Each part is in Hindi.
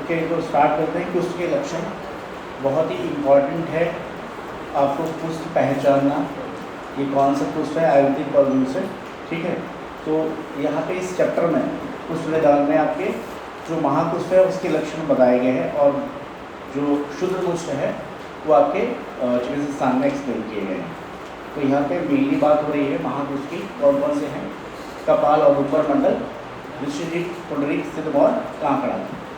ओके, तो स्टार्ट करते हैं। कुष्ठ के लक्षण बहुत ही इम्पॉर्टेंट है आपको कुष्ठ पहचानना, ये कौन सा कुष्ठ है, आयुर्वेदिक पॉइंट से। ठीक है, तो यहाँ पे इस चैप्टर में कुष्ठ निदान में आपके जो महाकुष्ठ है उसके लक्षण बताए गए हैं और जो शुद्ध कुष्ठ है वो आपके चिकित्सा स्थान में एक्सप्लेन किए गए हैं। तो यहाँ पे मेनली बात हो रही है महाकुष्ठ की, कौन कौन से हैं, कपाल और ऊपर मंडल, विशुद्धिक, पुंडरीक, सिद्ध और कांकड़ा,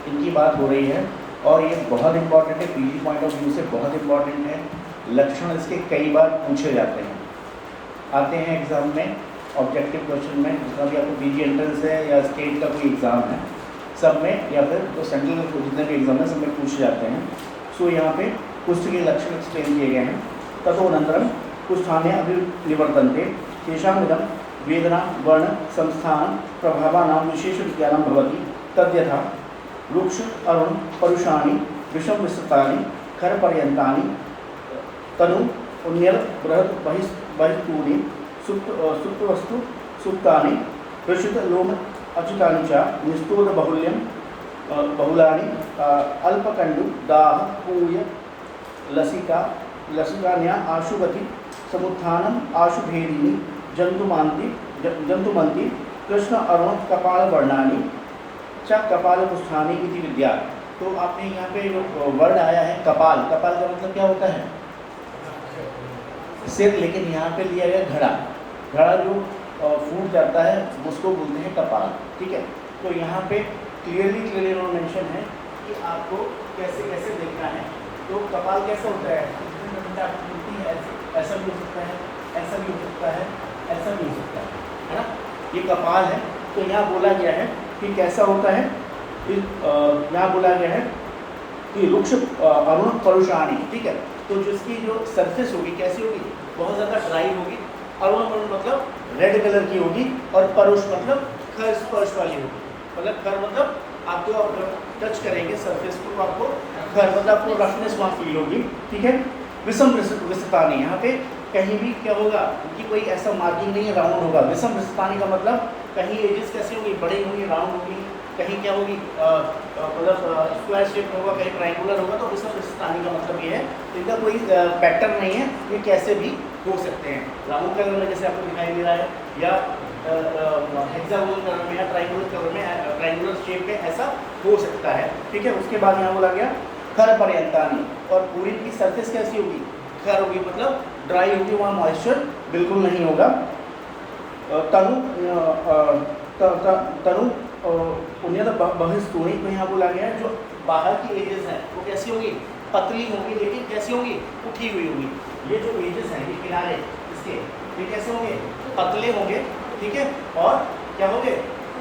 इनकी बात हो रही है। और ये बहुत इंपॉर्टेंट है, पीजी पॉइंट ऑफ व्यू से बहुत इंपॉर्टेंट है। लक्षण इसके कई बार पूछे जाते हैं, आते हैं एग्जाम में, ऑब्जेक्टिव क्वेश्चन में, जितना भी आपको पीजी एंट्रेंस है या स्टेट का कोई एग्ज़ाम है सब में, या फिर तो सेंट्रल के जितने भी एग्जाम है सब में पूछे जाते हैं। सो यहाँ पे कुष्ठ के लक्षण एक्सप्लेन किए गए हैं। तदोनंतरम कुष्ठान्य अभिनिवर्तन्ते तेषामिदं वेदना वर्ण संस्थान प्रभावानां विशेष विज्ञानं भवति। तद्यथा रुक्ष अरुण परुषाणि विषम विस्तृतानि खरपर्यन्तानि तनु उन्नल बृहत् बहिस्तूनि सुप्तवस्तु सुप्तानि प्रसुत लोम अच्युतानि च निस्तोद बहुल्यं बहुलानि अल्पकण्डु दाह पूय लसिकान्या आशुगति समुत्थानम आशुभेदिनी जंतुमंती कृष्ण अरुण कपाल वर्णानि च कपाल कुष्ठानि इति विद्या। तो आपने यहाँ पे जो वर्ड आया है कपाल, कपाल का मतलब क्या होता है, सिर, लेकिन यहाँ पे लिया गया घड़ा, घड़ा जो फूट जाता है उसको बोलते हैं कपाल। ठीक है, तो यहाँ पे क्लियरली मेंशन है कि आपको कैसे कैसे देखना है। तो कपाल कैसा होता है, ऐसा भी हो सकता है, ऐसा भी हो सकता है, ऐसा भी हो सकता है ना, ये कपाल है। तो यहाँ बोला गया है कि कैसा होता है, यहाँ बोला गया है कि रुक्ष अरुण परुषाणी। ठीक है, तो जिसकी जो सरफेस होगी कैसी होगी, बहुत ज़्यादा ड्राई होगी। अरुण मतलब रेड कलर की होगी और परुष मतलब खर स्पर्श वाली होगी। मतलब खर मतलब आपको टच करेंगे सरफेस को, आपको खर मतलब आपको रफनेस वहाँ फील होगी। ठीक है, विषम विस्तृतानि, यहाँ पे कहीं भी क्या होगा कि कोई ऐसा मार्किंग नहीं है, राउंड होगा। विषम विस्तृतानि का मतलब कहीं एजेस कैसी होगी, बड़ी होगी, राउंड होगी, कहीं क्या होगी मतलब स्क्वायर शेप होगा, कहीं ट्रायंगुलर होगा। तो विषम विस्तृतानि का मतलब ये है, इनका कोई पैटर्न नहीं है, ये कैसे भी हो सकते हैं। राउंड कलर में जैसे आपको दिखाई दे रहा है, या हेक्सागोनल कलर में, या ट्रायंगुलर कलर में, ट्रायंगुलर शेप में ऐसा हो सकता है। ठीक है, उसके बाद यहाँ बोला गया खर पर्यंतानि, और पूरी की सरफेस कैसी होगी, खर होगी, मतलब ड्राई होगी, वहाँ मॉइस्चर बिल्कुल नहीं होगा। तनु उन्नत बहिस्तूणी, तो यहाँ बोला गया है जो बाहर की एजेस हैं वो कैसी होगी, पतली होंगी, लेकिन कैसी होंगी, उठी हुई होगी। ये जो एजेस हैं, ये किनारे इसके, ये कैसे होंगे, पतले होंगे। ठीक है, और क्या होंगे,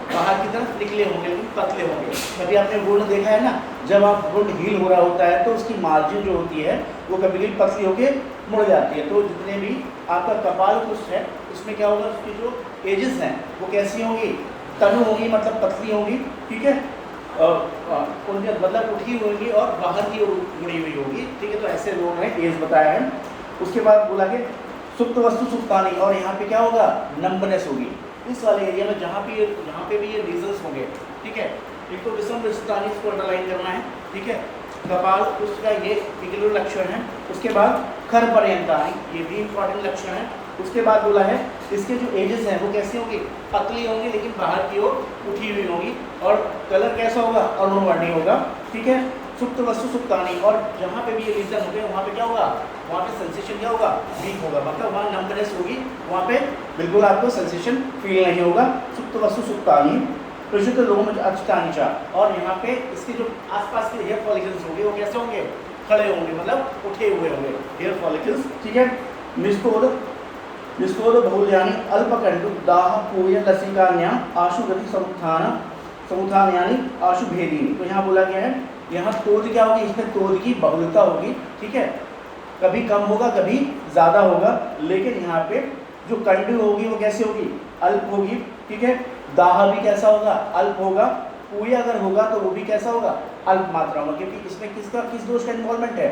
बाहर की तरफ निकले होंगे, लेकिन पतले होंगे। कभी आपने वुंड देखा है ना, जब आप वुंड हील हो रहा होता है तो उसकी मार्जिन जो होती है वो कभी कभी पतली होकर मुड़ जाती है। तो जितने भी आपका कपाल कुष्ठ है उसमें क्या होगा, उसकी जो एजेस हैं वो कैसी होंगी, तनु होंगी, मतलब पतली होंगी। ठीक है, मतलब उठी होंगी और बाहर की ओर मुड़ी हुई होगी। ठीक है, तो ऐसे लोग हैं, एज बताया है। उसके बाद बोला कि सुप्त वस्तु सुप्तानि, और यहाँ पे क्या होगा, नंबनेस होगी इस वाले एरिया में, जहाँ पे भी ये रीजन्स होंगे। ठीक है, एक तो विषम विस्तृतानि, इसको अंडरलाइन करना है। ठीक है, कपाल कुष्ठ का ये पिकुलर लक्षण है। उसके बाद खर पर्यंतानि, ये भी इंपॉर्टेंट लक्षण है। उसके बाद बोला है इसके जो एजेस हैं वो कैसी होंगी, पतली होंगी, लेकिन बाहर की ओर उठी हुई होगी, और कलर कैसा होगा, अरुणवर्णी होगा। ठीक है, सुप्त वस्तु सुप्तानि, और जहाँ पे भी ये रीजन होंगे वहाँ पे क्या होगा, वहाँ पे सेंसेशन क्या होगा, वीक होगा, मतलब वहाँ नंबनेस होगी, वहाँ पे बिल्कुल आपको सेंसेशन फील नहीं होगा। सुप्त वस्तु सुप्तानि प्रसुत लोम अच्युतानि च, और यहाँ पे इसके जो आसपास के हेयर फॉलिकल्स होंगे वो कैसे होंगे, खड़े होंगे, मतलब उठे हुए होंगे हेयर फॉलिकल्स। ठीक है, निस्तोद बहुल्यानि अल्पकण्डु दाह पूय लसिकान्या आशुगति समुत्थान्यानि आशुभेदिनी। तो यहाँ बोला गया है, यहाँ तोद क्या होगी, इसमें तोद की बहुलता होगी। ठीक है, कभी कम होगा, कभी ज़्यादा होगा, लेकिन यहाँ पे जो कंडु होगी वो कैसी होगी, अल्प होगी। ठीक है, दाह भी कैसा होगा, अल्प होगा। पूय अगर होगा तो वो भी कैसा होगा, अल्प मात्रा होगा, क्योंकि इसमें किस दोष का इन्वॉल्वमेंट है,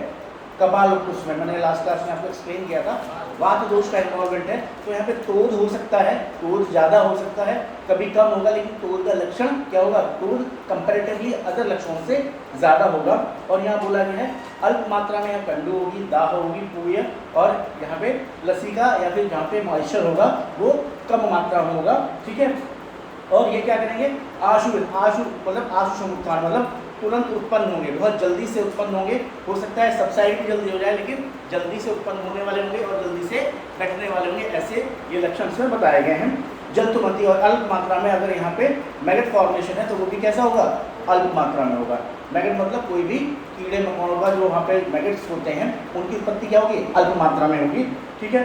कपाल पुष्प में, मैंने लास्ट क्लास में आपको एक्सप्लेन किया था, वात दोष का इन्वॉल्वमेंट है। तो यहाँ पे तोड़ हो सकता है, तोड़ ज़्यादा हो सकता है, कभी कम होगा, लेकिन तोड़ का लक्षण क्या होगा, तोड़ कंपैरेटिवली अदर लक्षणों से ज़्यादा होगा। और यहाँ बोला गया है अल्प मात्रा में यहाँ कंडू होगी, दाह होगी, पूय, और यहाँ पे लसिका या फिर जहाँ पे मॉइस्चर होगा वो कम मात्रा में होगा, ठीक है। और ये क्या करेंगे, आशु मतलब आशु समुत्थान, मतलब तुरंत उत्पन्न होंगे, बहुत जल्दी से उत्पन्न होंगे। हो सकता है सबसाइड भी जल्दी हो जाए, लेकिन जल्दी से उत्पन्न होने वाले होंगे और जल्दी से घटने वाले होंगे, ऐसे ये लक्षण इसमें बताए गए हैं। जंतुमती और अल्प मात्रा में अगर यहाँ पे मैगट फॉर्मेशन है तो वो भी कैसा होगा, अल्प मात्रा में होगा। मैगट मतलब कोई भी कीड़े मकोड़ों का जो वहाँ पे मैगट्स होते हैं उनकी उत्पत्ति क्या होगी, अल्प मात्रा में होगी, ठीक है।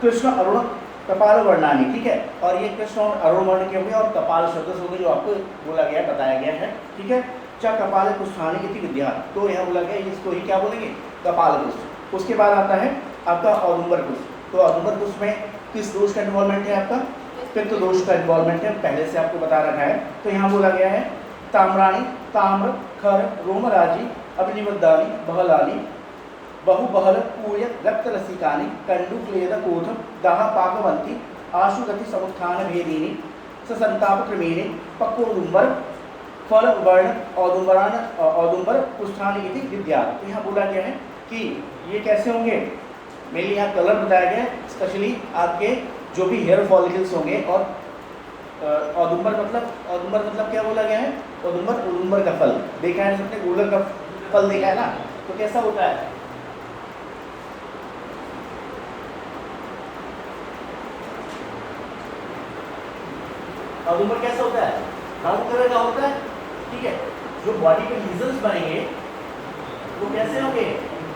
कृष्ण अरुण कपाल वर्णानी, ठीक है। और ये कृष्ण और अरुण वर्ण के होंगे और कपाल सदस्य होंगे, जो आपको बोला गया बताया गया है, ठीक है। चा कपाल कुष्ठानी की विद्या, तो यहाँ बोला गया इसको ही क्या बोलेंगे, कपाल कुष्ठ। उसके बाद आता है आपका औदुंबर कुष्ठ। तो औदुंबर कुष्ठ में किस दोष का इन्वॉल्वमेंट है, आपका पित्त दोष का इन्वॉल्वमेंट है, पहले से आपको बता रखा है। तो यहाँ बोला गया है ताम्राणी, ताम्र, खर, रोमराजी, अग्निवद्दानी, बहलानी, बहुबहल, पूय, रक्त रसिकानी, कंडु, क्लेद, कोथ, दाह, पाकवंती, आशुगति समुत्थान भेदिनी, ससंताप क्रमेणी, पक्वोदुंबर, फल, वर्ण, औदुंबर कुष्ठानी इति विद्या। तो यहाँ बोला गया है कि ये कैसे होंगे, मेनली यहाँ कलर बताया गया है, स्पेशली आपके जो भी हेयर फॉलिकल्स होंगे। और औदुंबर मतलब क्या बोला गया है, उदुंबर का फल देखा है सबने, गूलर का फल देखा है ना, तो कैसा होता है, औदुंबर कैसा होता है, ब्राउन कलर का होता है, ठीक है। जो बॉडी के लीजन्स बनेंगे वो कैसे होंगे,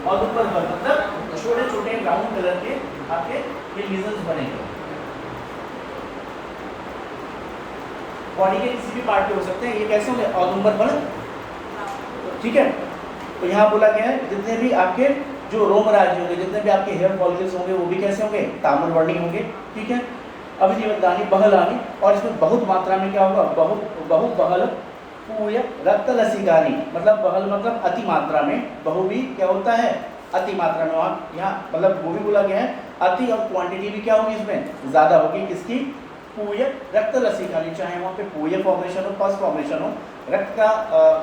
औदुंबर फल मतलब छोटे छोटे ब्राउन कलर के आपके ये लीजन्स बनेंगे, बॉडी के किसी भी पार्ट पे हो सकते हैं, ये कैसे होंगे, औदुंबर फल, ठीक है। तो यहाँ बोला गया है जितने भी आपके जो रोमराजी होंगे, जितने भी आपके हेयर फॉलिकल्स होंगे वो भी कैसे होंगे, ताम्रवर्णी होंगे, ठीक है। अभिजीवदानी, बहलानी, और इसमें बहुत मात्रा में क्या होगा, बहुबहल, पूय, रक्त लसिकानी, मतलब बहल मतलब अति मात्रा में, बहु भी क्या होता है, अति मात्रा में। वहाँ यहाँ मतलब वो भी बोला गया है अति, और क्वांटिटी भी क्या होगी इसमें ज़्यादा होगी, किसकी, पूय, रक्त लसिकानी, चाहे वहाँ पे पूय फॉर्मेशन हो, पस फॉर्मेशन हो, रक्त का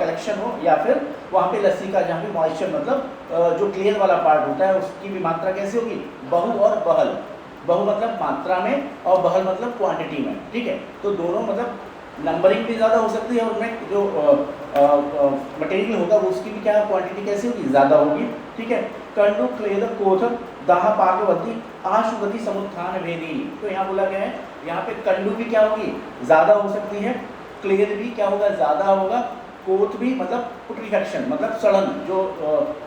कलेक्शन हो, या फिर वहाँ पे लसिका जहाँ पे मॉइस्चर मतलब जो क्लियर वाला पार्ट होता है उसकी भी मात्रा कैसी होगी, बहु और बहल, बहु मतलब मात्रा में और बहल मतलब क्वांटिटी में, ठीक है। तो दोनों मतलब नंबरिंग भी ज़्यादा हो सकती है और उनमें जो मटेरियल होगा वो उसकी भी क्या क्वांटिटी कैसी होगी, ज़्यादा होगी, ठीक है। कंडु, क्लेद, कोथ, दाह, पाकवती, आशुगति समुत्थान भेदी। तो यहाँ बोला गया है यहाँ पे कंडु भी क्या होगी, ज़्यादा हो सकती है, क्लेद भी क्या होगा, ज़्यादा होगा, कोथ भी मतलब पुट्रीफैक्शन मतलब सड़न, जो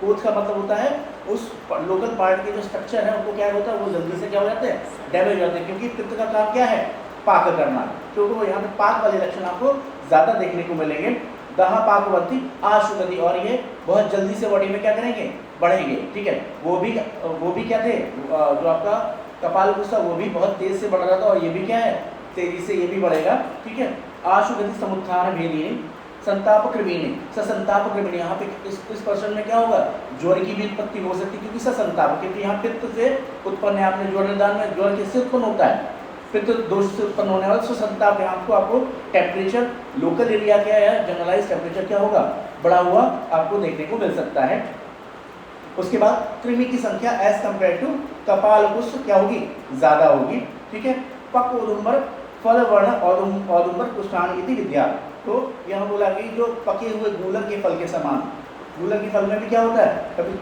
कोथ का मतलब होता है उस लोकल पार्ट के जो स्ट्रक्चर है उनको क्या होता है, वो जल्दी से क्या हो जाते हैं, डैमेज हो जाते हैं, क्योंकि पित्त का काम क्या है, पाक करना, क्योंकि वो यहाँ पे पाक वाले लक्षण आपको ज़्यादा देखने को मिलेंगे। दाह, पाकवती, आशुगति, और ये बहुत जल्दी से बॉडी में क्या करेंगे, बढ़ेंगे, ठीक है। वो भी क्या थे, जो आपका कपाल कुष्ठ था वो भी बहुत तेज से बढ़ रहा था, और ये भी क्या है, तेजी से ये भी बढ़ेगा, ठीक है। आशुगति समुत्थान भेदिनी, संताप क्रमिणी, ससंताप क्रमिणी, यहाँ पे इस पर्सन में क्या होगा, ज्वर की भी उत्पत्ति हो सकती है, क्योंकि ससंताप, क्योंकि यहाँ पित्त से उत्पन्न है, आपने ज्वर निदान में ज्वर किससे उत्पन्न होता है, पित्त दोष से उत्पन्न होने वाला ससंताप। यहाँ आपको टेम्परेचर लोकल एरिया क्या है, जनरलाइज टेम्परेचर क्या होगा, बढ़ा हुआ आपको देखने को मिल सकता है। उसके बाद कृमि की संख्या एज कंपेयर टू कपाल कुष्ठ क्या होगी, ज़्यादा होगी, ठीक है। पक्व उदुंबर, फल, वर्ण, औदुंबर कुष्ठान इति विद्या। तो यहाँ बोला कि जो पके हुए गूलर के फल के समान, गूलर के फल में भी क्या होता है, कभी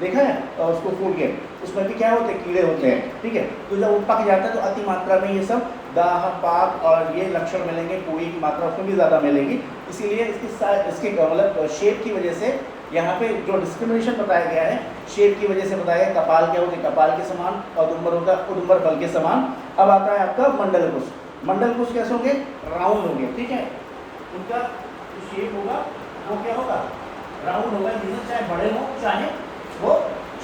देखा है, और उसको फूल के उसमें भी क्या होते हैं, कीड़े होते हैं, ठीक है। तो जब वो पक जाता है तो अति मात्रा में ये सब दाह, पाक और ये लक्षण मिलेंगे, पूरी की मात्रा उसमें भी ज़्यादा मिलेगी। इसीलिए इसके मतलब शेप की वजह से यहाँ पे जो डिस्क्रिमिनेशन बताया गया है, शेप की वजह से बताया गया, कपाल क्या होते, कपाल के समान, औदुंबर होगा उदुंबर फल के समान। अब आता है आपका मंडल कुष्ठ। मंडल कुष्ठ कैसे होंगे, राउंड होंगे, ठीक है। उनका जो शेप होगा वो क्या होगा, राउंड होगा, चाहे बड़े हो चाहे वो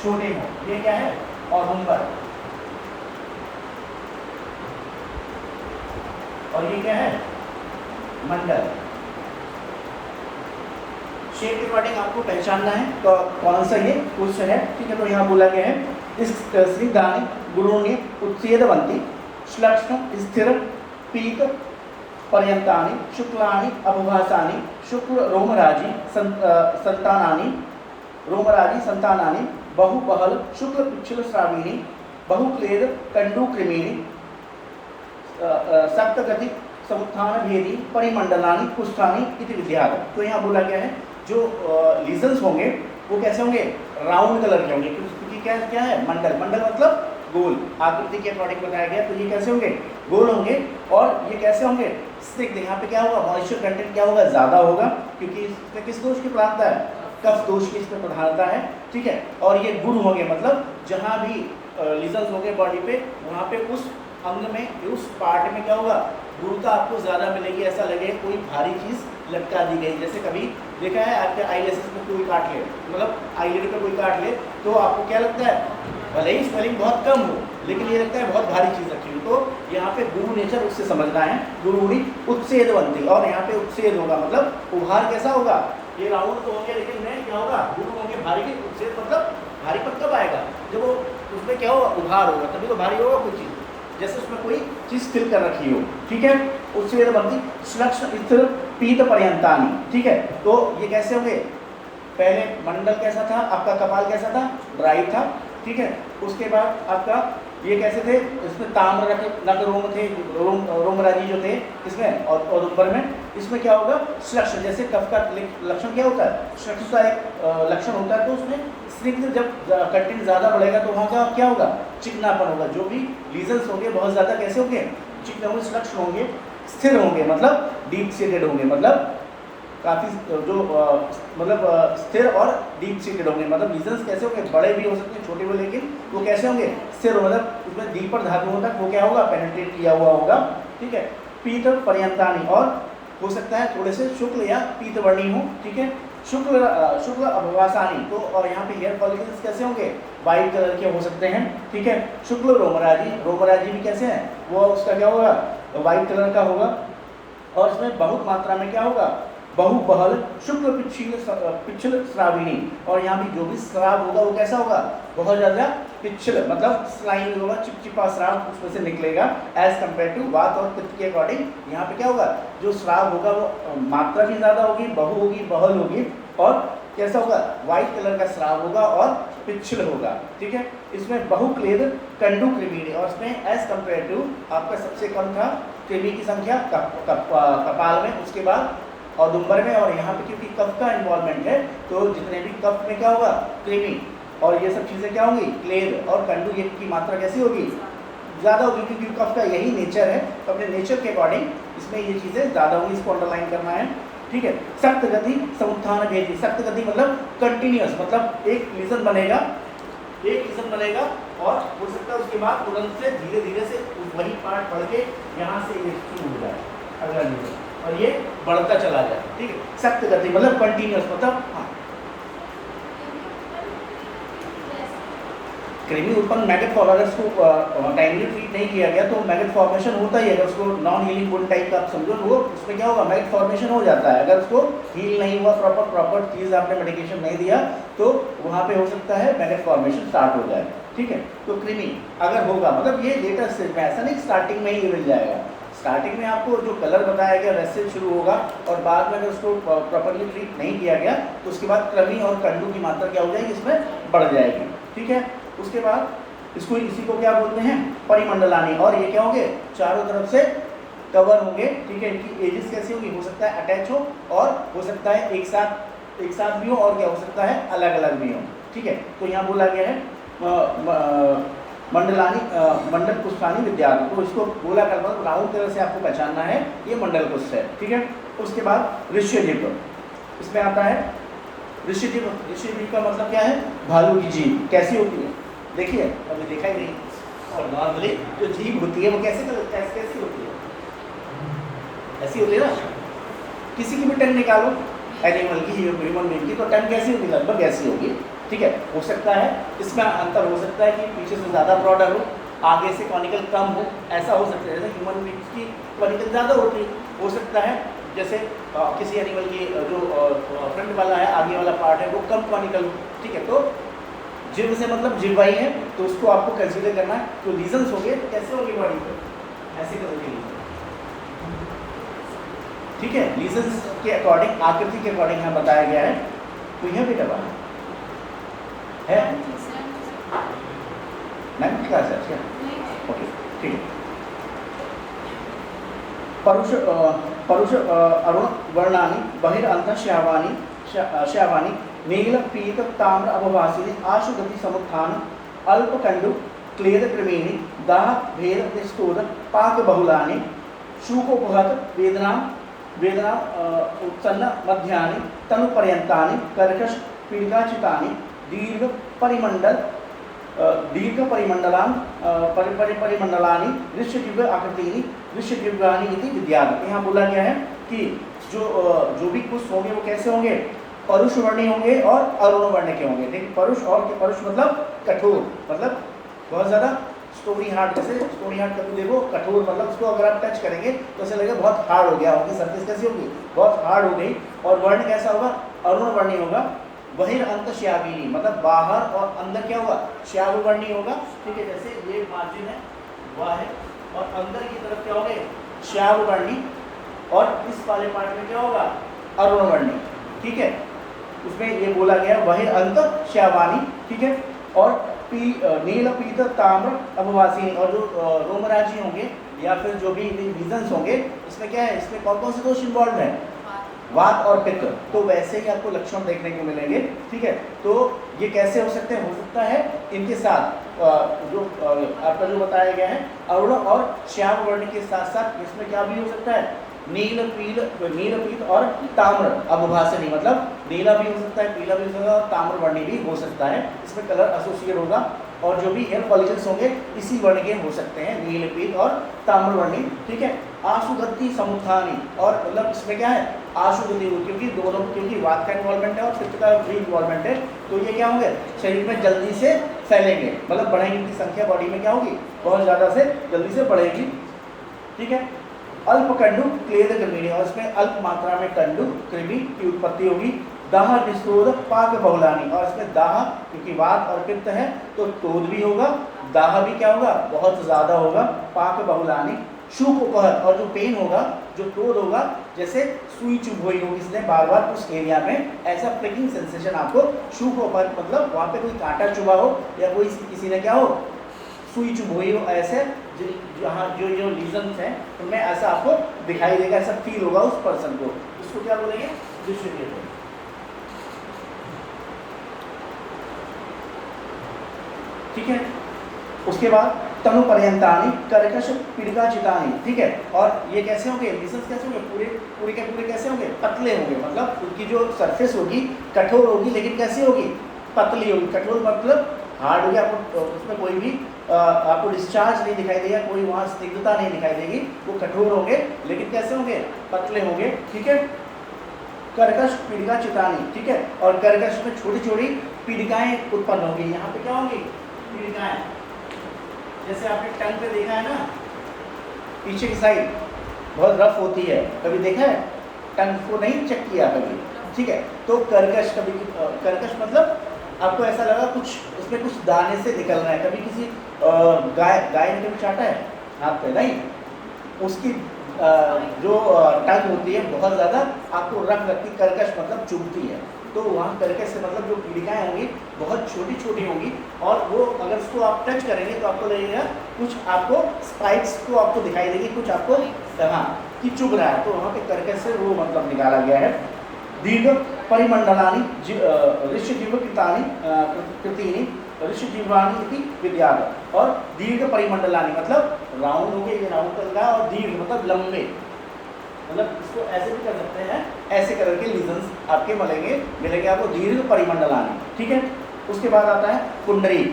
छोटे हो। ये क्या है, औदुंबर, और ये क्या है, मंडल। शेप के अकॉर्डिंग आपको पहचानना है तो कौन सा ये क्वेश्चन है, ठीक है। तो यहाँ बोला गया है इस स्निग्धानि गुरुणी उत्सेदवंती श्लक्ष्ण स्थिर पीत पर्यंतानि शुक्लानि अपभासानि शुक्ल रोमराजी संतानानि रोमराजी संतानानि बहुबहल शुक्ल पिच्छल श्राविणी बहुक्लेद कंडुक्रिमीनि सप्तगति समुत्थान भेदी परिमंडलानि कुष्ठानि इति विद्यात्। तो यहाँ बोला गया है जो लीजन्स होंगे वो कैसे होंगे, राउंड कलर के होंगे, क्योंकि क्या क्या है मंडल, मंडल मतलब गोल, आकृति के अकॉर्डिंग बताया गया। तो ये कैसे होंगे, गोल होंगे। और ये कैसे होंगे, स्निग्ध। यहाँ पे क्या होगा, मॉइस्चर कंटेंट क्या होगा, ज़्यादा होगा, क्योंकि इसमें किस दोष की प्रधानता है, कफ दोष की इसमें प्रधानता है, ठीक है। और ये गुण होंगे, मतलब जहाँ भी लीजन्स होंगे बॉडी पे, वहाँ पे उस अंग में, उस पार्ट में क्या होगा, गुरुता आपको ज़्यादा मिलेगी। ऐसा लगे कोई भारी चीज़ लटका दी गई। जैसे कभी देखा है आपके आईलेसेस में कोई काट ले, मतलब आईलिड पे कोई काट ले, तो आपको क्या लगता है, भले ही स्वेलिंग बहुत कम हो लेकिन ये लगता है बहुत भारी चीज़ रखी हुई। तो यहाँ पे गुरु नेचर उससे समझना है, गुरुड़ी उत्सेदवंती। और यहाँ पे उत्सेद होगा मतलब उभार कैसा होगा, ये राउंड तो होंगे लेकिन नहीं क्या होगा, गुरु होंगे भारी की। उत्सेद मतलब भारी पर कब आएगा, जब वो उसमें क्या होगा, उभार होगा, तभी तो भारी होगा कोई चीज़, जैसे उसमें कोई चीज़ फिल कर रखी हो, ठीक है। उत्सेदवंती श्लक्ष्ण स्थिर पीत पर्यंतानि, ठीक है। तो ये कैसे होंगे, पहले मंडल कैसा था आपका, कपाल कैसा था, ड्राई था, ठीक है। उसके बाद आपका ये कैसे थे, इसमें ताम्र नग रोम थे, रोमराजी जो थे इसमें, और ऊपर में इसमें क्या होगा, श्लक्ष्ण। जैसे कफ का लक्षण क्या होता है, श्लक्ष्ण का एक लक्षण होता है। तो उसमें स्निग्ध जब कंटेंट ज़्यादा बढ़ेगा तो वहाँ का क्या होगा, चिकनापन होगा। जो भी लीजन्स होंगे बहुत ज़्यादा कैसे होंगे, चिकने होंगे, श्लक्ष्ण होंगे, स्थिर होंगे, मतलब डीप सीटेड होंगे, मतलब काफ़ी जो मतलब स्थिर और डीप सीटेड होंगे। मतलब लीजन्स कैसे होंगे, बड़े भी हो सकते हैं, छोटे भी, लेकिन वो कैसे होंगे, स्थिर हो, मतलब उसमें दीपर धातुओं तक वो क्या होगा, पेनिट्रेट किया हुआ होगा, ठीक है। पीत पर्यंतानि, और हो सकता है थोड़े से शुक्ल या पीतवर्णी हो, ठीक है। शुक्ल अपभासानि, तो और यहाँ पे हेयर फॉलिकल्स कैसे होंगे, वाइट कलर के हो सकते हैं, ठीक है। शुक्ल रोमराजी, रोमराजी भी कैसे हैं, वो उसका क्या होगा, वाइट कलर का होगा। और इसमें बहुत मात्रा में क्या होगा, बहुबहल शुक्ल पिच्छल श्राविणी। और यहाँ भी जो भी श्राव होगा वो कैसा होगा, बहुत ज़्यादा पिच्छल, मतलब स्लाइम होगा, चिपचिपा श्राव उसमें से निकलेगा, एज कम्पेयर टू वात और पित्त के अकॉर्डिंग। यहाँ पे क्या होगा, जो श्राव होगा वो मात्रा भी ज़्यादा होगी, बहु होगी, बहल होगी, और कैसा होगा, वाइट कलर का श्राव होगा और पिच्छल होगा, ठीक है। इसमें बहुक्लेद कंडुक्रिमीनी, और इसमें एज कम्पेयर टू आपका सबसे कम था कृमि की संख्या कपाल में, उसके बाद और दुम्बर में। और यहाँ पे क्योंकि कफ का इन्वॉल्वमेंट है तो जितने भी कफ में क्या होगा, कृमि और ये सब चीज़ें क्या होंगी, क्लेद और कंडू, ये की मात्रा कैसी होगी, ज़्यादा होगी, क्योंकि कफ का यही नेचर है। तो अपने नेचर के अकॉर्डिंग इसमें ये चीज़ें ज़्यादा होंगी, इसको अंडरलाइन करना है, ठीक है। सख्त गति समुत्थान भेदी, सख्त गति मतलब कंटिन्यूस, मतलब एक लीजन बनेगा, एक लीजन बनेगा और हो सकता है उसके बाद तुरंत से धीरे धीरे से वही पार्ट बढ़ के यहाँ से ये शुरू हो जाए अगला लीजन, और ये बढ़ता चला जाए, ठीक है। सख्त गति मतलब कंटिन्यूस, मतलब हाँ, कृमि उत्पन्न मैगट फॉर्मेशन को टाइमली ट्रीट नहीं किया गया तो मैगट फॉर्मेशन होता ही है। अगर उसको नॉन हीलिंग वुंड टाइप का आप समझो, वो उसमें क्या होगा, मैगट फॉर्मेशन हो जाता है। अगर उसको हील नहीं हुआ, प्रॉपर चीज़ आपने मेडिकेशन नहीं दिया तो वहाँ पे हो सकता है मैगट फॉर्मेशन स्टार्ट हो जाए, ठीक है। तो कृमि अगर होगा, मतलब ये लेटर स्टेज में, ऐसा नहीं स्टार्टिंग में ही मिल जाएगा। स्टार्टिंग में आपको जो कलर बताया गया वैसे शुरू होगा, और बाद में अगर उसको प्रॉपरली ट्रीट नहीं किया गया तो उसके बाद कृमि और कंडू की मात्रा क्या हो जाएगी, इसमें बढ़ जाएगी, ठीक है। उसके बाद इसको, इसी को क्या बोलते हैं, परिमंडलानी। और ये क्या होंगे, चारों तरफ से कवर होंगे, ठीक है। इनकी एजेस कैसी होगी, हो सकता है अटैच हो, और हो सकता है एक साथ भी हो, और क्या हो सकता है अलग अलग भी हो, ठीक है। तो यहाँ बोला गया है मंडलानी, मंडल कुष्ठानी विद्यार्थी, तो इसको बोला कर मतलब राउंड तरह से आपको पहचानना है, ये मंडल कुष्ठ है, ठीक है। उसके बाद ऋष्यजीव, इसमें आता है ऋष्यजीव। ऋष्यजीव का मतलब क्या है, भालू की जीभ कैसी होती है, देखिए अभी देखा ही नहीं। और नॉर्मली जो जीभ होती है वो कैसी होती है, ऐसी होती है ना, किसी की भी टंग निकालो, एनिमल की, ह्यूमन बीइंग की, तो टंग कैसी होगी, लगभग ऐसी होगी, ठीक है। हो सकता है इसमें अंतर हो सकता है कि पीछे से ज़्यादा ब्रॉडर हो, आगे से कॉनिकल कम हो, ऐसा हो सकता है। जैसे ह्यूमन बीइंग्स की कॉनिकल ज़्यादा होती है, हो सकता है जैसे किसी एनिमल की जो फ्रंट वाला है, आगे वाला पार्ट है, वो कम कॉनिकल, ठीक है। तो जिव से मतलब जिह्वाई है, तो उसको आपको कंसीडर करना है। तो लीजन्स होंगे तो कैसे होंगे बॉडी पे, ऐसे करोगे लीजन, ठीक है। लीजन्स के अकॉर्डिंग, आकृति के अकॉर्डिंग यहाँ बताया गया है। तो यह बेटा बात है 9th क्लास है, ओके, ठीक है। परुष परुष अरुण वर्णानि बहिरअन्तःश्यावानि श्यावानि नील पीत ताम्र अवभासिनि आशुगति समुत्थान अल्पकंडु क्लेद क्रमेणि दाह भेद निस्तोद पाक बहुलानि शूकोपहत वेदना वेदना उत्सन्न मध्यानि तनुपर्यन्तानि कर्कश पीड़िकाचितानि दीर्घ परिमंडल दीर्घ परिमंडलान परिमंडलानि ऋष्यदिव्य आकृतिनि ऋष्यदिव्यानि इति विद्यात्। यहाँ बोला गया है कि जो भी कुछ होंगे वो कैसे होंगे, परुष वर्णी होंगे और अरुण वर्ण के होंगे। देखिए परुष मतलब कठोर, मतलब बहुत ज़्यादा स्टोनी हार्ड, जैसे स्टोनी हार्ड कभी देखो कठोर, मतलब उसको अगर आप टच करेंगे तो ऐसा लगेगा बहुत हार्ड हो गया, उनकी सरफेस कैसी होगी, बहुत हार्ड हो गई। और वर्ण कैसा होगा, अरुण वर्णी होगा। बहिरअन्तःश्याविनी मतलब बाहर और अंदर क्या होगा, श्याववर्णी होगा, ठीक है। जैसे ये मार्जिन है वह है, और अंदर की तरफ क्या होंगे, श्याववर्णी, और इस वाले पार्ट में क्या होगा, अरुणवर्णी, ठीक है। उसमें ये बोला गया बहिरअन्तःश्यावानि, ठीक है। और नील पीत ताम्र अवभासिनी, और जो रोमराजी होंगे या फिर जो भी रीजन्स होंगे, इसमें क्या है, इसमें कौन कौन से दोष इन्वॉल्व है, वात और पित्त। तो वैसे ही आपको लक्षण देखने को मिलेंगे, ठीक है। तो ये कैसे हो सकते हैं, हो सकता है इनके साथ जो आपका जो बताया गया है अरुण और श्याम वर्ण के साथ साथ इसमें क्या भी हो सकता है, नील पीत और ताम्र अवभासिनी, मतलब नीला भी हो सकता है, पीला भी हो सकता है और ताम्र वर्णी भी हो सकता है। इसमें कलर एसोसिएट होगा, और जो भी हेयर फॉलिकल्स होंगे इसी वर्ण के हो सकते हैं, नील पीत और ताम्र वर्णी, ठीक है। आशुगति समुत्थानी, और मतलब इसमें क्या है, आशुगति, क्योंकि वात का इन्वॉल्वमेंट है और पित्त का भी इन्वॉल्वमेंट है, तो ये क्या होंगे, शरीर में जल्दी से फैलेंगे, मतलब बढ़ेंगे, इनकी संख्या बॉडी में क्या होगी, बहुत ज़्यादा से जल्दी से बढ़ेगी, ठीक है। अल्प कंडु क्लेद क्रमिणी, और इसमें अल्प मात्रा में कंडु कृमि की उत्पत्ति होगी। दाह निस्तोद पाक बहुलानी, और इसमें दाह क्योंकि वात और पित्त है तो तोद भी होगा, दाह भी क्या होगा, बहुत ज़्यादा होगा। पाक बहुलानी शूक उपहर, और जो पेन होगा, जो तोद होगा, जैसे सुई चुभ हुई होगी इसने बार बार उस एरिया में, ऐसा प्रिकिंग सेंसेशन आपको शूक उपहर, मतलब वहाँ पे कोई कांटा चुभा हो या कोई किसी ने क्या हो, सुई चुभ हुई हो, ऐसे जहाँ जो लीजन्स हैं उनमें ऐसा आपको दिखाई देगा, ऐसा फील होगा उस पर्सन को, उसको क्या बोलेंगे, डिस्ट्रीब्यूटर, ठीक है। उसके बाद तनु पर्यंतानी कर्कश पीड़िकाचितानि, ठीक है। और ये कैसे होंगे, लीजन्स कैसे होंगे, पूरे के पूरे कैसे होंगे, पतले होंगे, मतलब उनकी जो सरफेस होगी कठोर होगी, लेकिन कैसी होगी, पतली होगी। कठोर मतलब हार्ड होगी, आपको उसमें कोई भी आपको डिस्चार्ज नहीं दिखाई देगा, कोई वहाँ स्निग्धता नहीं दिखाई देगी, वो कठोर होंगे, लेकिन कैसे होंगे, पतले होंगे, ठीक है। कर्कश पीड़िकाचितानि, ठीक है। और कर्कश में छोटी छोटी पीड़िकाएं उत्पन्न होंगी, यहाँ पे क्या होंगी, पीड़िकाएं, जैसे आपने टंग पे देखा है ना, पीछे की साइड बहुत रफ होती है, कभी देखा है, टंग को नहीं चेक किया कभी, ठीक है। तो कर्कश, कभी कर्कश मतलब आपको ऐसा लगा कुछ उसमें कुछ दाने से निकल रहा है, कभी किसी गाय ने कभी चाटा है हाथ पे, नहीं, उसकी जो टंग होती है बहुत ज़्यादा आपको रफ लगती, कर्कश मतलब चुभती है, तो वहाँ कर्कश से मतलब जो पीड़िकाएँ होंगी बहुत छोटी छोटी होंगी, और वो अगर उसको आप टच करेंगे तो आपको लगेगा कुछ, आपको स्पाइक्स को आपको दिखाई देगी, कुछ आपको हाँ कि चुभ रहा है, तो वहाँ पे कर्कश से वो मतलब निकाला गया है। दीर्घ परिमंडलानि ऋष्यजीवकृतानि कृतीनि ऋष्यजीवानि इति विद्यात्, और दीर्घ परिमंडलानि मतलब राउंड हो गए, ये राउंड कर रहा है, और दीर्घ मतलब लंबे, मतलब इसको ऐसे भी कर सकते हैं, ऐसे करके लीजन्स आपके मिलेंगे आपको दीर्घ परिमंडलानि, ठीक है। उसके बाद आता है कुंडली,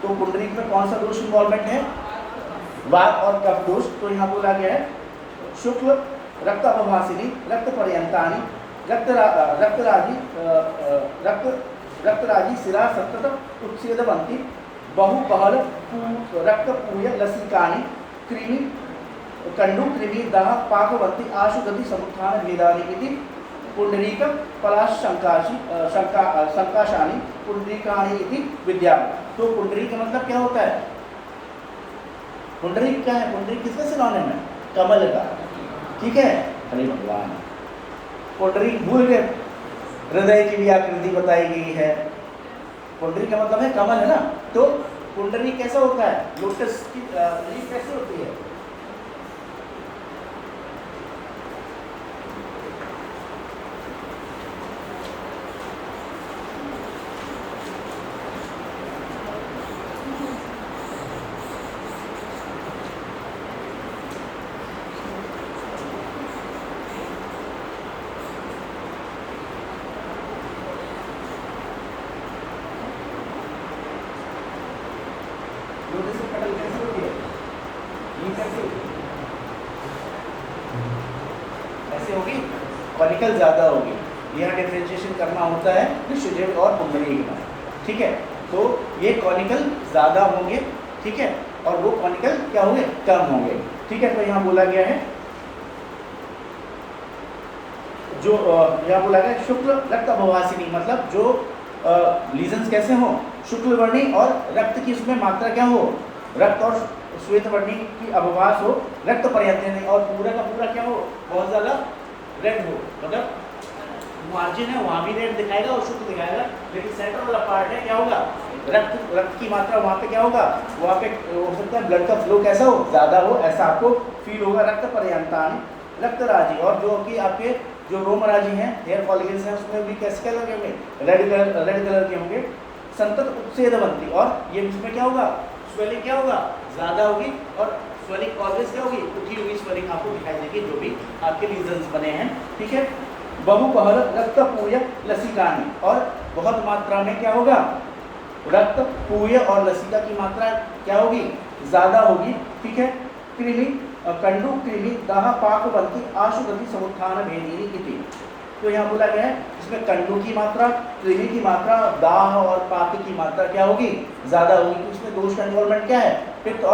तो कुंडली में कौन सा दोष इन्वॉल्वमेंट है, वात और कफ दोष। तो यहाँ बोला गया है शुक्ल रक्त अवभासिनी रक्त पर्यंतानि रक्तराजी शिरा सतत उत्सेदवंती बहुबहल रक्त पूय लसिकानि कृमि कंडु कृमि दाह पाकवती आशु गति समुत्थान भेदानि इति पुंडरीक पलाश संकाशानि पुंडरीकाणि इति विद्या। तो पुंडरीक मतलब क्या होता है? पुंडरीक क्या है? पुंडरीक किसका सिनोनिम है? कमल का। ठीक है, हरे भगवान। पुंडरीक भूल गए, हृदय की भी आकृति बताई गई है। पुंडरीक का मतलब है कमल, है ना। तो पुंडरीक कैसा होता है? लोटस की लीफ कैसे होती है? कॉनिकल ज़्यादा होगी। यहाँ डिफरेंशिएशन करना होता है निश्चित और पुंडरीक में। ठीक है, तो ये कॉनिकल ज़्यादा होंगे, ठीक है, और वो कॉनिकल क्या होंगे? कम होंगे। ठीक है, तो यहाँ बोला गया है जो यहाँ बोला गया शुक्ल रक्त अभवासिनी, मतलब जो लीजन्स कैसे हो? शुक्ल वर्णी और रक्त की उसमें मात्रा क्या हो? रक्त और श्वेत वर्णी की अभवास हो, रक्त पर्यंत और पूरा का पूरा क्या हो? बहुत ज़्यादा रेड हो, मतलब मार्जिन है वहाँ भी रेड दिखाएगा और शुक्ल दिखाएगा, लेकिन सेंटर वाला पार्ट है क्या होगा? रक्त की मात्रा वहाँ पे क्या होगा? वहाँ पे हो सकता है ब्लड का फ्लो कैसा हो? ज़्यादा हो, ऐसा आपको फील होगा। रक्त पर्यंतानि रक्त राजी, और जो कि आपके जो रोम राजी हैं, हेयर फॉलिकल्स हैं, उसमें भी कैसे कलर के होंगे? रेड कलर के होंगे। संतत उत्सेदवंती, और ये इसमें क्या होगा? स्वेलिंग क्या होगा? ज़्यादा होगी, और स्वेलिंग ऑलवेज क्या होगी? उठी हुई स्वेलिंग आपको दिखाई देगी जो भी आपके लीजन्स बने हैं। ठीक है, बहुपहल रक्त पूय लसिकानि, और बहुत मात्रा में क्या होगा? रक्त पूय और लसिका की मात्रा क्या होगी? ज़्यादा होगी। ठीक है, कृमि कंडु कृमि दाह पाकवंती आशु गति समुत्थान भेदिनी इति। तो यहाँ बोला गया है इसमें कंडु की मात्रा, कृमि की मात्रा, दाह और पाक की मात्रा क्या होगी? ज़्यादा होगी। तो इसमें दोष का इन्वॉल्वमेंट क्या है? पित्त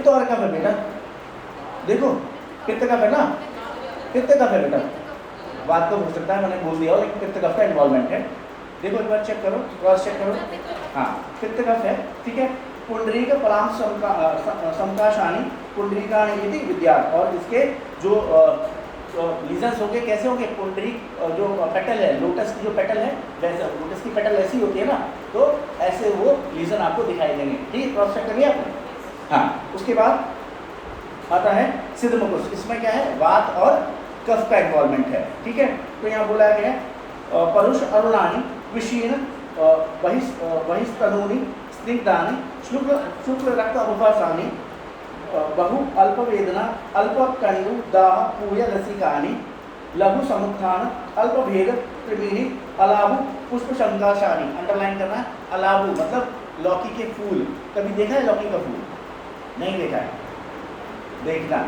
और कफ है बेटा। देखो पित्त कफ है ना, पित्त कफ है बेटा। बात तो हो सकता है मैंने बोल दिया हो, लेकिन पित्त कफ का इन्वॉल्वमेंट है। देखो एक बार चेक करो, क्रॉस चेक करो। हाँ, पित्त कफ है। ठीक है, पुंडरीक पलाम समकाशानी पुंडरीकाणि इति विद्या, और इसके जो लीजन्स होंगे कैसे होंगे? पुंडरीक जो पेटल है, लोटस की जो पेटल है वैसे, लोटस की पेटल ऐसी होती है ना, तो ऐसे वो लीजन आपको दिखाई देंगे। ठीक है, क्रॉस चेक करिए आपने। हाँ, उसके बाद आता है सिद्ध मुकुस। इसमें क्या है? वात और कफ का इन्वॉल्वमेंट है। ठीक है, तो यहाँ बोला गया है परुष अरुणानी विशीर्ण बहिस्तनूनि स्निग्धानि शुक्ल रक्त अभवासानि बहु अल्प वेदना अल्प कंडु दाह पूय लसिकानि लघु समुत्थान अल्प भेद त्रिवेणी अलाभु पुष्प शंकाशानी। अंडरलाइन करना है, अलाभु मतलब लौकी के फूल। कभी देखा है लौकी का फूल? नहीं देखा है, देखना,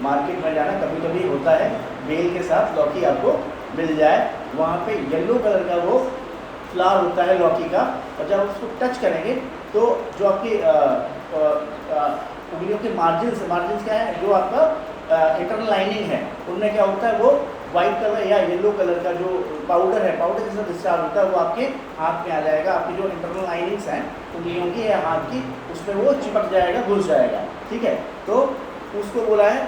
मार्केट में जाना, कभी कभी होता है बेल के साथ लौकी आपको मिल जाए, वहाँ पे येलो कलर का वो फ्लावर होता है लौकी का, और जब उसको टच करेंगे तो जो आपकी उंगलियों के मार्जिन क्या है? जो आपका इंटरनल लाइनिंग है, उनमें क्या होता है? वो वाइट कलर या येलो कलर का जो पाउडर है, पाउडर के साथ डिस्चार्ज होता है, वो आपके हाथ में आ जाएगा। आपकी जो इंटरनल लाइनिंग्स हैं उंगलियों की या हाथ की, उसमें वो चिपक जाएगा, घुस जाएगा। ठीक है, तो उसको बोला है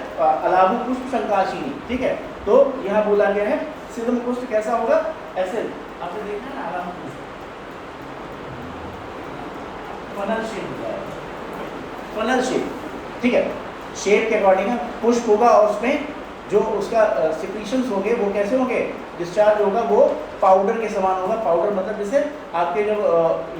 अलाभु पुष्प शंकाशिनी। ठीक है, तो यहाँ बोला गया है सिद्ध मुकुष्ठ कैसा होगा? ऐसे आपने देखा ना, अलाभु पुष्प फनल शेप होता है, फनल शेप। ठीक है, शेप के अकॉर्डिंग पुष्प होगा, और उसमें जो उसका सिक्रीशंस होंगे वो कैसे होंगे? डिस्चार्ज होगा, वो पाउडर के समान होगा। पाउडर मतलब जैसे आपके जो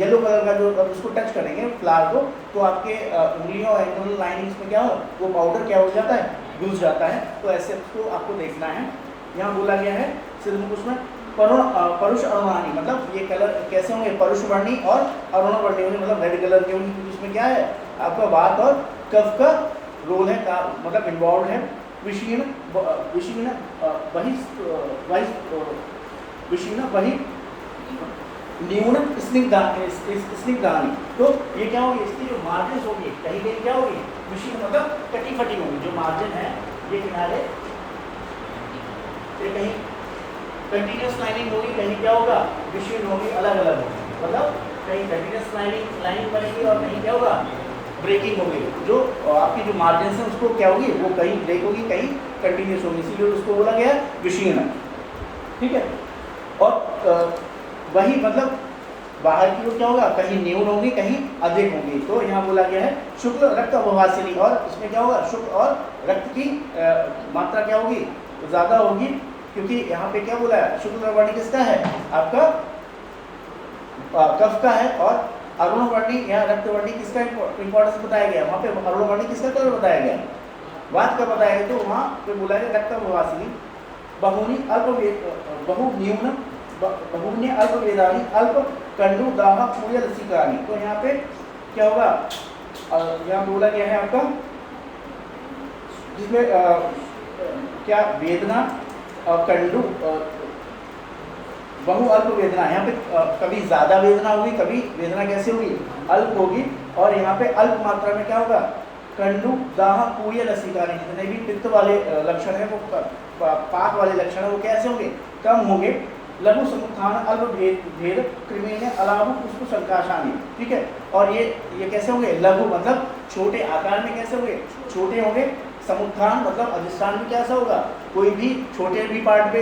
येलो कलर का जो उसको टच करेंगे फ्लावर को, तो आपके उंगलियों और इंटरनल लाइनिंग्स में क्या हो? वो पाउडर क्या हो जाता है? घुस जाता है। तो ऐसे उसको आपको देखना है। यहाँ बोला गया है सिद्ध मुकुष्ठ में परुष अरुणानी, मतलब ये कलर कैसे होंगे? परुष वर्णी और अरुण वर्णी होंगे, मतलब रेड कलर के होंगे, क्योंकि उसमें क्या है? आपका वात और कफ का रोल है, मतलब इन्वॉल्व है। विशीर्ण न्यूनम स्निग्धानी, तो ये क्या होगी, इसकी जो मार्जिन होगी कहीं कहीं क्या होगी, विषीण मतलब कटी फटी होगी, जो मार्जिन है ये किनारे ये कहीं कंटिन्यूस लाइनिंग होगी, कहीं क्या होगा विषीण होगी, अलग अलग होगी, मतलब कहीं कंटिन्यूस लाइनिंग बनेगी और कहीं क्या होगा ब्रेकिंग होगी, जो आपकी जो मार्जिन है उसको क्या होगी, वो कहीं ब्रेक होगी कहीं कंटिन्यूस होगी, इसीलिए उसको बोला गया विषीण, ठीक है। और वही मतलब बाहर की ओर क्या होगा, कहीं न्यून होगी कहीं अधिक होगी, तो यहाँ बोला गया है शुक्ल रक्त अवभासिनी, और इसमें क्या होगा शुक्ल और रक्त की मात्रा क्या होगी ज़्यादा होगी, क्योंकि यहाँ पे क्या बोला है शुक्ल वर्णी किसका है, आपका कफ का है, और अरुण वर्णी या रक्त वर्णी किसका इंपॉर्टेंस बताया गया, वहाँ पे अरुण वर्णी किसका कलर बताया गया, बात का बताया गया, तो वहाँ पे बोला गया रक्त अवभासिनी बहुनी बहुन्य अल्प वेदानी अल्प कंडु दाह पूय लसिकानी, तो यहाँ पे क्या होगा, यहाँ बोला गया है आपका जिसमें क्या वेदना कंडु बहु अल्प वेदना, यहाँ पे कभी ज़्यादा वेदना होगी, कभी वेदना कैसे होगी अल्प होगी, और यहाँ पे अल्प मात्रा में क्या होगा कंडु दाह पूय लसिकानी, जितने भी पित्त वाले लक्षण है वो पाक वाले लक्षण है वो कैसे होंगे कम होंगे, लघु समुत्थान अल्प भेद कृमि ने अलाभ पुष्प संकाशानी, ठीक है, और ये कैसे होंगे लघु मतलब छोटे आकार में कैसे होंगे छोटे होंगे, समुत्थान मतलब अधिष्ठान भी कैसा होगा, कोई भी छोटे भी पार्ट पे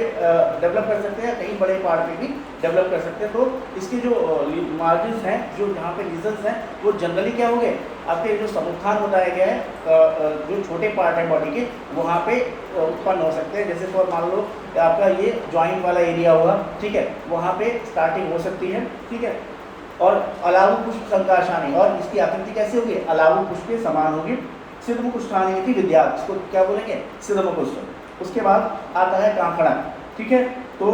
डेवलप कर सकते हैं, कहीं बड़े पार्ट पे भी डेवलप कर सकते हैं, तो इसके जो मार्जिन हैं जो यहाँ पे रीजन्स हैं वो जनरली क्या होंगे आपके जो समुत्थान बताया गया है जो छोटे पार्ट है बॉडी के वहाँ पे उत्पन्न हो सकते हैं, जैसे तो मान लो आपका ये जॉइंट वाला एरिया होगा, ठीक है, वहाँ पे स्टार्टिंग हो सकती है, ठीक है, और अलावु पुष्प संकाशानी, और इसकी आकृति कैसे होगी अलावु पुष्प के समान होगी, सिद्धम कुष्ठानी की विद्या, इसको क्या बोलेंगे सिद्धम कुष्ठ। उसके बाद आता है कांकड़क, ठीक है, तो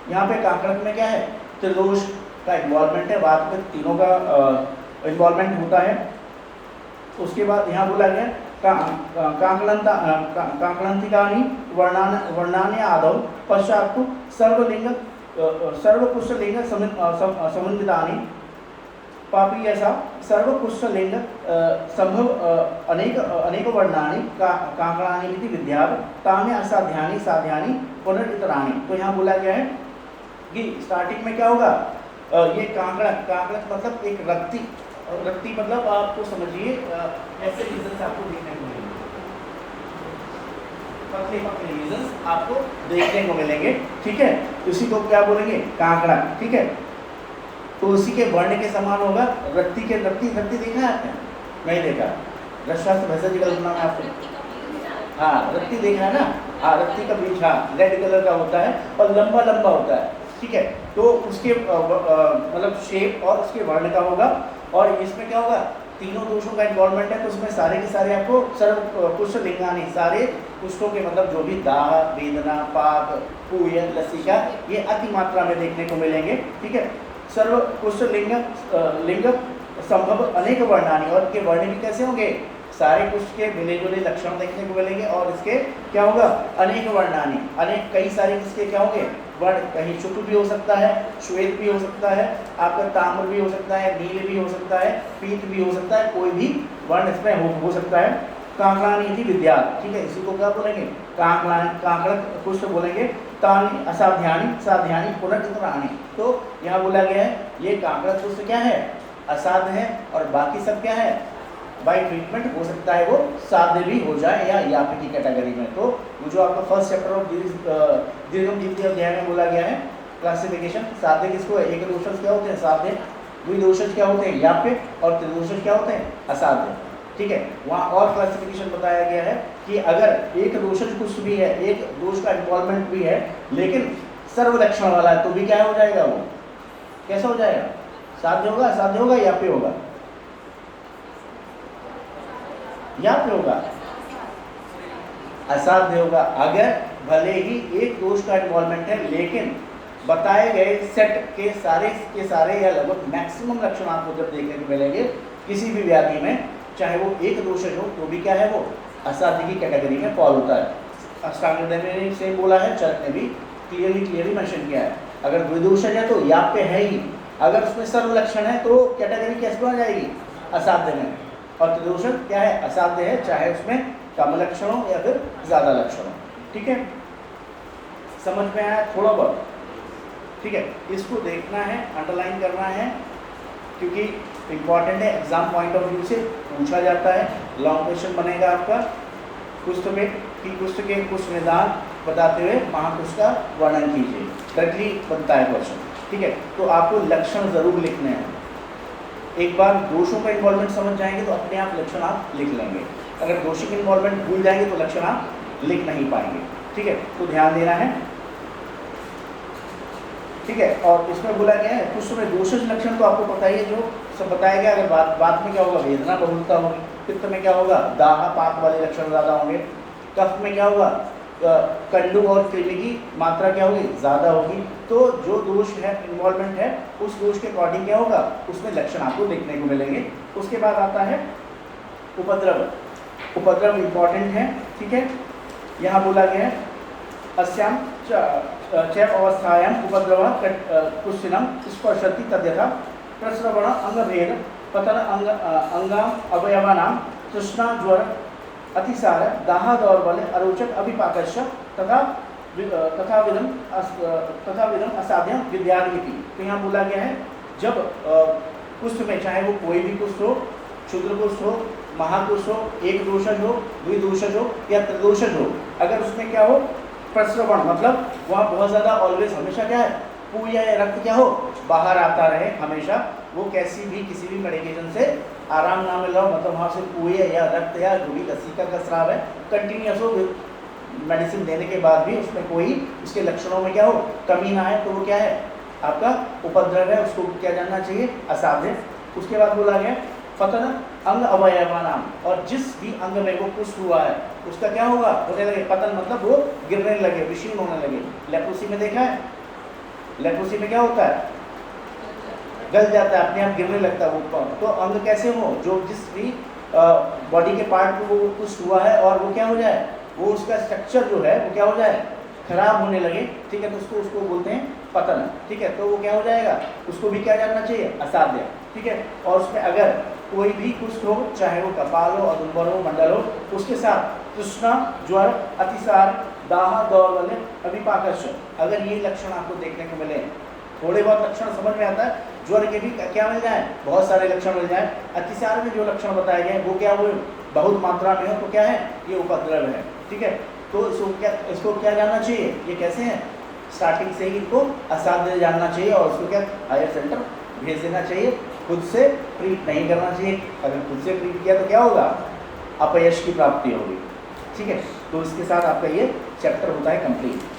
यहाँ पे कांकड़क में क्या है त्रिदोष का इन्वॉल्वमेंट है, बाद में तीनों का इन्वॉल्वमेंट होता है। उसके बाद यहाँ बोला गया कांकड़ंतिकानी वर्णान्य आदौ पश्चात सर्वलिंग सर्वकुष्ठलिंग समन्वितानि पापी ऐसा सर्वकुष्ठलिंग संभव अनेक वर्णानि कांकड़ानि इति विद्या तान्य असाध्यानि साध्यानि पुनरितराणि, तो यहाँ बोला गया है कि स्टार्टिंग में क्या होगा ये कांकड़क मतलब एक रक्ति मतलब आपको समझिए ऐसे रीजन्स आपको देखने को मिलेंगे, पतले रीजन्स आपको देखने को मिलेंगे, ठीक है, उसी को क्या बोलेंगे कांकड़क, ठीक है, तो उसी के वर्ण के समान होगा, रक्ति देखा है आपने नहीं देखा, रसशास्त्र भैंसा जी कल्पना में आपको हाँ रक्ति देखा है ना, हाँ रक्ति का बीज हाँ रेड कलर का होता है और लंबा होता है, ठीक है, तो उसके मतलब शेप और उसके वर्ण का होगा, और इसमें क्या होगा तीनों दोषों का इन्वॉल्वमेंट है, तो उसमें सारे के सारे आपको सर्व कुष्ठ लिंगानी सारे कुष्ठों के मतलब जो भी दाह वेदना पाक पूय लसिका ये अति मात्रा में देखने को मिलेंगे, ठीक है, सर्व कुष्ठ लिंग संभव अनेक वर्णानी, और इनके वर्ण भी कैसे होंगे सारे कुष्ठ के मिले जुले लक्षण देखने को मिलेंगे, और इसके क्या होगा अनेक वर्णानी अनेक कई सारे इसके क्या होंगे वर्ण, कहीं शुक्ल भी हो सकता है, श्वेत भी हो सकता है, आपका ताम्र भी हो सकता है, नील भी हो सकता है, पीत भी हो सकता है, कोई भी वर्ण इसमें हो सकता है। कांकड़ानी थी विद्या, ठीक है, इसी को क्या बोलेंगे कांकड़क कुष्ठ बोलेंगे। तानी असाध्यानी साध्यानी पुनर्चित्राणी, तो यहाँ बोला गया है ये कांकड़क कुष्ठ क्या है असाध्य है, और बाकी सब क्या है बाय ट्रीटमेंट हो सकता है वो साध्य भी हो जाए या याप की कैटेगरी में। तो वो जो आपका फर्स्ट चैप्टर ऑफ दीर्घम द्वितीय अध्याय में बोला गया है क्लासिफिकेशन, साध्य किसको है, एक दोषज क्या होते हैं साध्य, द्विदोषज क्या होते हैं याप्य, और त्रिदोषज क्या होते हैं असाध्य, ठीक है। वहाँ और क्लासिफिकेशन बताया गया है कि अगर एक दोषज कुछ भी है, एक दोष का इन्वॉल्वमेंट भी है, लेकिन सर्वलक्षण वाला है, तो भी क्या हो जाएगा वो कैसा हो जाएगा साध्य होगा, असाध्य होगा, याप्य होगा, याप्य होगा, असाध्य होगा। अगर भले ही एक दोष का इन्वॉल्वमेंट है, लेकिन बताए गए सेट के सारे या लगभग मैक्सिमम लक्षण आपको जब देखने को मिलेंगे किसी भी व्याधि में, चाहे वो एक दोषज हो तो भी क्या है वो असाध्य की कैटेगरी में फॉल होता है। अष्टांग हृदय में से बोला है, चरक ने भी क्लियरली मेंशन किया है, अगर द्विदोषज है तो याप्य है ही, अगर उसमें सर्व लक्षण है तो कैटेगरी कैसे बन जाएगी, असाध्य में। और त्रिदोषक क्या है, असाध्य है, चाहे उसमें कम लक्षण हो या फिर ज़्यादा लक्षण हो। ठीक है, समझ में आया थोड़ा बहुत? ठीक है, इसको देखना है, अंडरलाइन करना है, क्योंकि इम्पॉर्टेंट है, एग्जाम पॉइंट ऑफ व्यू से पूछा जाता है। लॉन्ग क्वेश्चन बनेगा आपका कुछ में कि कुछ के कुछ निदान बताते हुए महाकुश का वर्णन कीजिए, डायरेक्टली बनता है क्वेश्चन। ठीक है, तो आपको लक्षण जरूर लिखने हैं। एक बार दोषों का इन्वॉल्वमेंट समझ जाएंगे तो अपने आप लक्षण आप लिख लेंगे। अगर दोषी का इन्वॉल्वमेंट भूल जाएंगे तो लक्षण आप लिख नहीं पाएंगे। ठीक है, तो ध्यान देना है। ठीक है, और इसमें बोला गया है कुछ में दोषज लक्षण तो आपको पता ही है, जो सब बताया गया। अगर बात में क्या होगा, वेदना बहुलता होगी। पित्त में क्या होगा, दाह पाक वाले लक्षण ज़्यादा होंगे। कफ में क्या होगा, कंडू और कृमि की मात्रा क्या होगी, ज़्यादा होगी। तो जो दोष है, इन्वॉल्वमेंट है, उस दोष के अकॉर्डिंग क्या होगा, उसमें लक्षण आपको देखने को मिलेंगे। उसके बाद आता है उपद्रव। उपद्रव इम्पॉर्टेंट है। ठीक है, यहाँ बोला गया है अस्याम च अवस्थायाम उपद्रव कुश्चिनम स्पर्शति तद्यथा प्रस्रवण अंगभेद पतन अंगाम अवयवानां तृष्णा ज्वर अतिसार दाह दौर्बल अरोचक अभिपाकस्य तथा विधम असाध्यम विद्यार्थी। तो यहाँ बोला गया है जब कुष्ठ में, चाहे वो कोई भी कुष्ठ हो, क्षुद्र कुष्ठ हो, महाकुष्ठ हो, एक दोषज हो, द्विदोषज हो या त्रिदोषज हो, अगर उसमें क्या हो प्रस्रवण, मतलब वहाँ बहुत ज़्यादा ऑलवेज हमेशा क्या है, पूया या रक्त क्या हो, बाहर आता रहे हमेशा, वो कैसी भी किसी भी मेडिकेशन से आराम ना मिल रहा हो, मतलब वहाँ से पूया या रक्त या जो भी लसीका का स्राव है कंटिन्यूस हो, मेडिसिन देने के बाद भी उसमें कोई उसके लक्षणों में क्या हो, कमी ना है, तो वो क्या है, आपका उपद्रव है, उसको क्या जानना चाहिए, असाध्य। उसके बाद बोला गया पतन अंग अवयवानाम, और जिस भी अंग में वो कुष्ठ हुआ है उसका क्या होगा, होने लगे, पतन मतलब वो गिरने लगे, विशीर्ण होने लगे। लेप्रोसी में देखा है, लेप्रोसी में क्या होता है, गल जाता है, अपने आप गिरने लगता है वो। तो अंग कैसे हो, जो जिस भी बॉडी के पार्ट को वो कुष्ठ हुआ है और वो क्या हो जाए, वो उसका स्ट्रक्चर जो है वो क्या हो जाए, खराब होने लगे। ठीक है, तो उसको बोलते हैं पतन। ठीक है, तो वो क्या हो जाएगा, उसको भी क्या जानना चाहिए, असाध्य। ठीक है, और उसमें अगर कोई भी कुष्ठ हो, चाहे वो कपाल हो, अदुम्बर हो, मंडल हो, उसके साथ तृष्णा ज्वर अतिसार दाह दौर्बल अभिपाकस्य, अगर ये लक्षण आपको देखने को मिले, थोड़े बहुत लक्षण समझ में आता है, ज्वर के भी क्या मिल जाए, बहुत सारे लक्षण मिल जाए, अतिसार में जो लक्षण बताए गए वो क्या हुए, बहुत मात्रा में हो, तो क्या है, ये उपद्रव है। ठीक है, तो इसको क्या जानना चाहिए, ये कैसे है, स्टार्टिंग से ही इनको असाध्य जानना चाहिए और उसको क्या हायर सेंटर भेज देना चाहिए, खुद से ट्रीट नहीं करना चाहिए। अगर खुद से ट्रीट किया तो क्या होगा, अपयश की प्राप्ति होगी। ठीक है, तो इसके साथ आपका ये चैप्टर होता है कंप्लीट।